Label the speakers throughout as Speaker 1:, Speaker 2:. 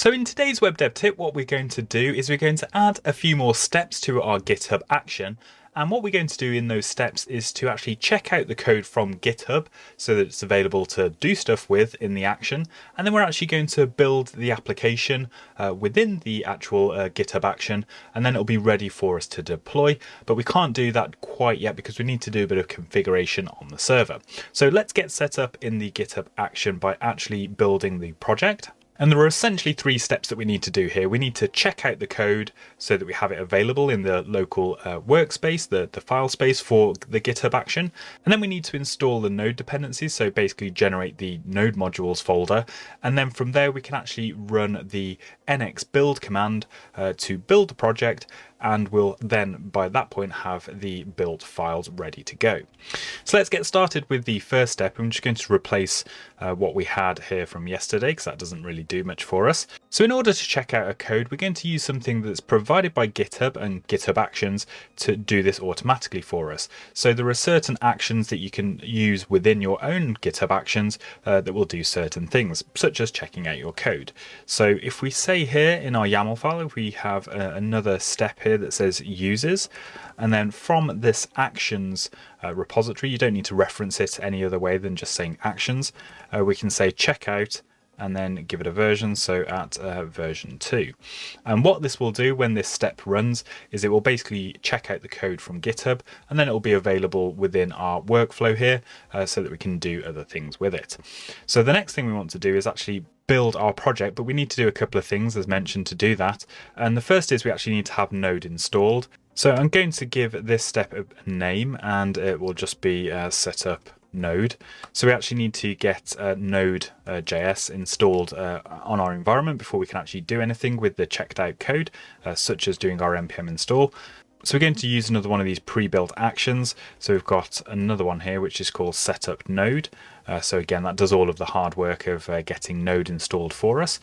Speaker 1: So in today's web dev tip, what we're going to do is we're going to add a few more steps to our GitHub action. And what we're going to do in those steps is to actually check out the code from GitHub so that it's available to do stuff with in the action. And then we're actually going to build the application within the actual GitHub action, and then it'll be ready for us to deploy. But we can't do that quite yet because we need to do a bit of configuration on the server. So let's get set up in the GitHub action by actually building the project. And there are essentially three steps that we need to do here. We need to check out the code so that we have it available in the local workspace, the file space for the GitHub action. And then we need to install the node dependencies, so basically generate the node modules folder. And then from there we can actually run the nx build command to build the project, and we'll then by that point have the built files ready to go. So let's get started with the first step. I'm just going to replace what we had here from yesterday because that doesn't really do much for us. So in order to check out a code, we're going to use something that's provided by GitHub and GitHub Actions to do this automatically for us. So there are certain actions that you can use within your own GitHub Actions that will do certain things, such as checking out your code. So if we say here in our YAML file, we have another step here that says users, and then from this actions repository, you don't need to reference it any other way than just saying actions. We can say checkout and then give it a version, so at version 2. And what this will do when this step runs is it will basically check out the code from GitHub, and then it will be available within our workflow here so that we can do other things with it. So the next thing we want to do is actually build our project, but we need to do a couple of things as mentioned to do that. And the first is we actually need to have Node installed. So I'm going to give this step a name, and it will just be setup node. So we actually need to get Node.js installed on our environment before we can actually do anything with the checked out code, such as doing our npm install. So we're going to use another one of these pre-built actions. So we've got another one here which is called setup node. So again, that does all of the hard work of getting Node installed for us.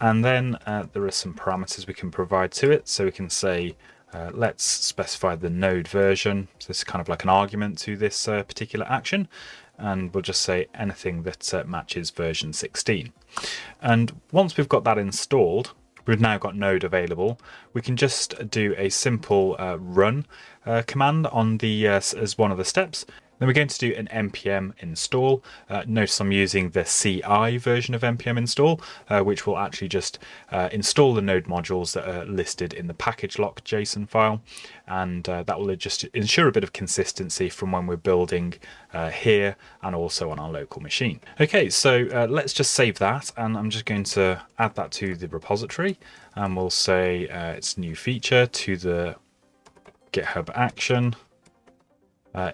Speaker 1: And then there are some parameters we can provide to it. So we can say let's specify the node version. So this is kind of like an argument to this particular action. And we'll just say anything that matches version 16. And once we've got that installed, we've now got Node available. We can just do a simple run command on the as one of the steps. Then we're going to do an npm install. Notice I'm using the CI version of npm install, which will actually just install the node modules that are listed in the package lock JSON file. And that will just ensure a bit of consistency from when we're building here and also on our local machine. Okay, so let's just save that, and I'm just going to add that to the repository, and we'll say it's new feature to the GitHub action.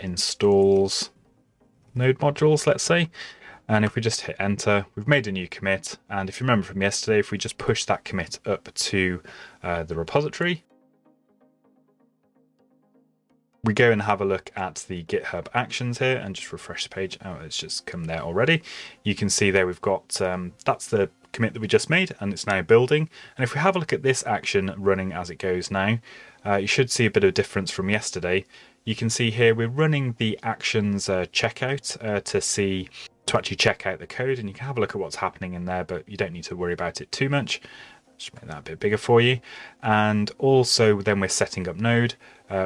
Speaker 1: Installs node modules, let's say. And if we just hit enter, we've made a new commit. And if you remember from yesterday, if we just push that commit up to the repository, we go and have a look at the GitHub actions here and just refresh the page. Oh, it's just come there already. You can see there we've got, that's the commit that we just made, and it's now building. And if we have a look at this action running as it goes now, you should see a bit of difference from yesterday. You can see here we're running the actions checkout to actually check out the code, and you can have a look at what's happening in there, but you don't need to worry about it too much. Just make that a bit bigger for you. And also then we're setting up Node,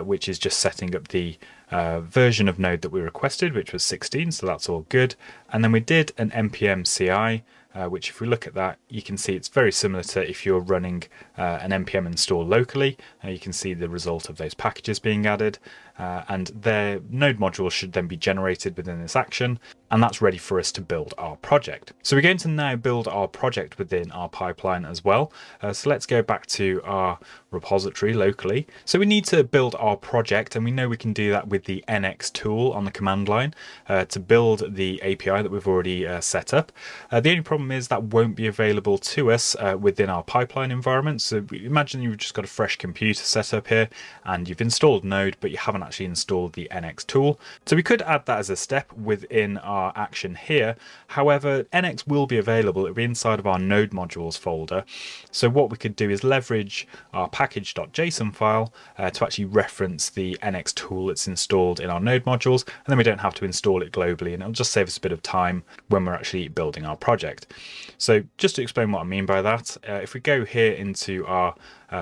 Speaker 1: which is just setting up the version of Node that we requested, which was 16, so that's all good. And then we did an npm CI, which if we look at that, you can see it's very similar to if you're running an npm install locally. You can see the result of those packages being added, and their node modules should then be generated within this action, and that's ready for us to build our project. So we're going to now build our project within our pipeline as well. So let's go back to our repository locally. So we need to build our project, and we know we can do that with the nx tool on the command line to build the API that we've already set up. The only problem is that won't be available to us within our pipeline environment. So imagine you've just got a fresh computer set up here and you've installed Node, but you haven't actually installed the nx tool. So we could add that as a step within our our action here. However, NX will be available. It'll be inside of our node modules folder. So what we could do is leverage our package.json file to actually reference the NX tool that's installed in our node modules, and then we don't have to install it globally, and it'll just save us a bit of time when we're actually building our project. So just to explain what I mean by that, if we go here into our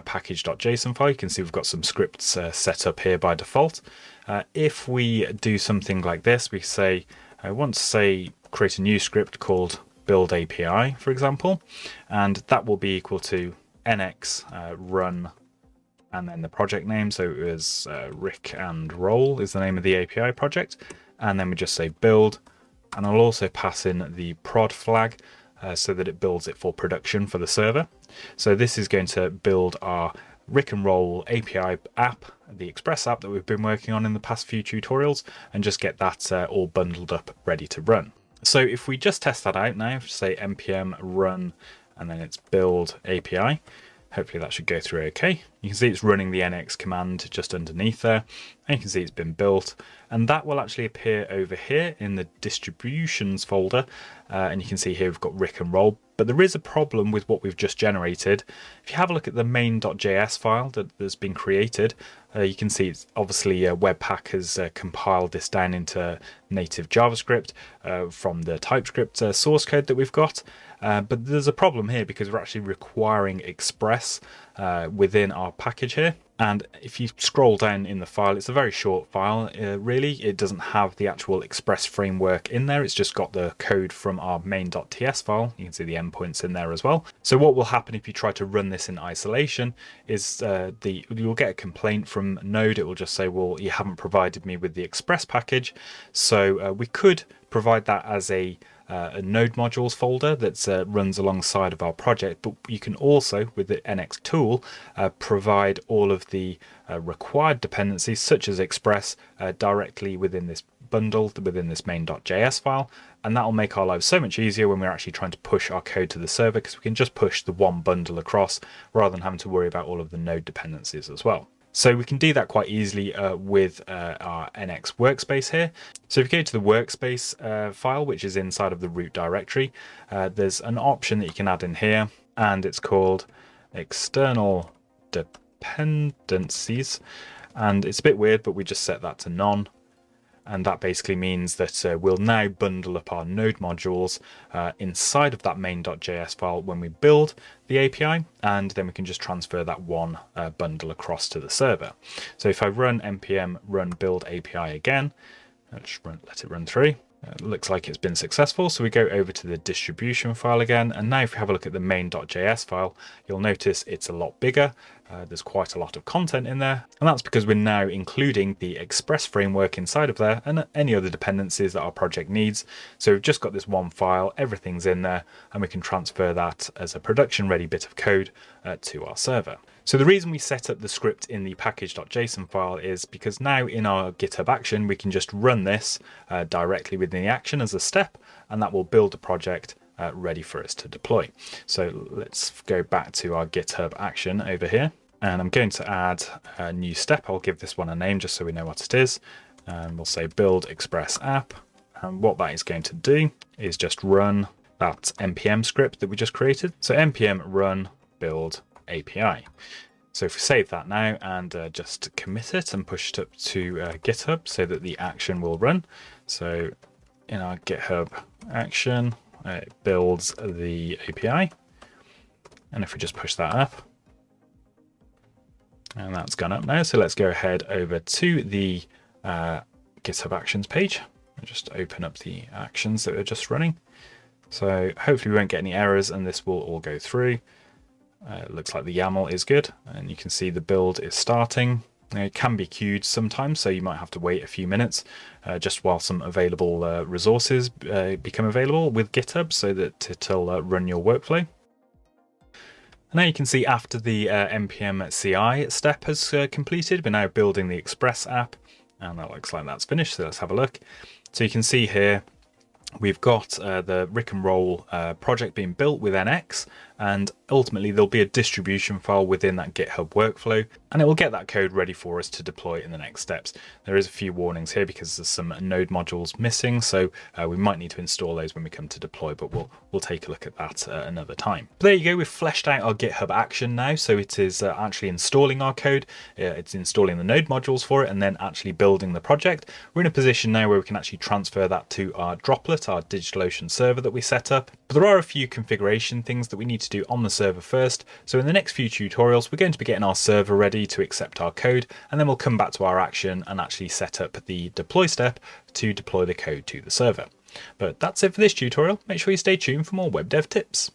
Speaker 1: package.json file, you can see we've got some scripts set up here by default. If we do something like this, we say, I want to say create a new script called build API, for example, and that will be equal to nx run and then the project name. So it was rickandroll is the name of the API project, and then we just say build, and I'll also pass in the prod flag so that it builds it for production for the server. So this is going to build our Rick and Roll API app, the Express app that we've been working on in the past few tutorials, and just get that all bundled up ready to run. So if we just test that out now, say npm run and then it's build API, hopefully that should go through okay. You can see it's running the nx command just underneath there, and you can see it's been built, and that will actually appear over here in the distributions folder, and you can see here we've got Rick and Roll. But there is a problem with what we've just generated. If you have a look at the main.js file that's been created, you can see it's obviously Webpack has compiled this down into native JavaScript from the TypeScript source code that we've got. But there's a problem here because we're actually requiring Express within our package here. And if you scroll down in the file, it's a very short file, really. It doesn't have the actual Express framework in there. It's just got the code from our main.ts file. You can see the endpoints in there as well. So what will happen if you try to run this in isolation is you'll get a complaint from Node. It will just say, well, you haven't provided me with the Express package. So we could provide that as a node modules folder that runs alongside of our project, but you can also, with the NX tool, provide all of the required dependencies such as Express directly within this bundle, within this main.js file, and that will make our lives so much easier when we're actually trying to push our code to the server, because we can just push the one bundle across rather than having to worry about all of the node dependencies as well. So we can do that quite easily with our NX workspace here. So if you go to the workspace file, which is inside of the root directory, there's an option that you can add in here, and it's called external dependencies. And it's a bit weird, but we just set that to none. And that basically means that we'll now bundle up our node modules inside of that main.js file when we build the API, and then we can just transfer that one bundle across to the server. So if I run npm run build API again, let's let it run through. It looks like it's been successful. So we go over to the distribution file again, and now if you have a look at the main.js file, you'll notice it's a lot bigger. There's quite a lot of content in there, and that's because we're now including the Express framework inside of there and any other dependencies that our project needs. So we've just got this one file, everything's in there, and we can transfer that as a production ready bit of code to our server. So the reason we set up the script in the package.json file is because now in our GitHub action, we can just run this directly within the action as a step, and that will build a project ready for us to deploy. So let's go back to our GitHub action over here, and I'm going to add a new step. I'll give this one a name just so we know what it is, and we'll say build Express app. And what that is going to do is just run that npm script that we just created. So npm run build API. So if we save that now and just commit it and push it up to GitHub so that the action will run. So in our GitHub action, it builds the API. And if we just push that up, and that's gone up now. So let's go ahead over to the GitHub Actions page and just open up the actions that we're just running. So hopefully we won't get any errors and this will all go through. It looks like the YAML is good, and you can see the build is starting. Now, it can be queued sometimes, so you might have to wait a few minutes just while some available resources become available with GitHub so that it'll run your workflow. And now you can see after the npm CI step has completed, we're now building the Express app, and that looks like that's finished. So let's have a look. So you can see here we've got the Rick and Roll project being built with NX, and ultimately there'll be a distribution file within that GitHub workflow, and it will get that code ready for us to deploy in the next steps. There is a few warnings here because there's some node modules missing, so we might need to install those when we come to deploy, but we'll take a look at that another time. But there you go, we've fleshed out our GitHub action now, so it is actually installing our code, it's installing the node modules for it, and then actually building the project. We're in a position now where we can actually transfer that to our Droplet, our DigitalOcean server that we set up. But there are a few configuration things that we need to do on the server first. So in the next few tutorials, we're going to be getting our server ready to accept our code, and then we'll come back to our action and actually set up the deploy step to deploy the code to the server. But that's it for this tutorial. Make sure you stay tuned for more web dev tips.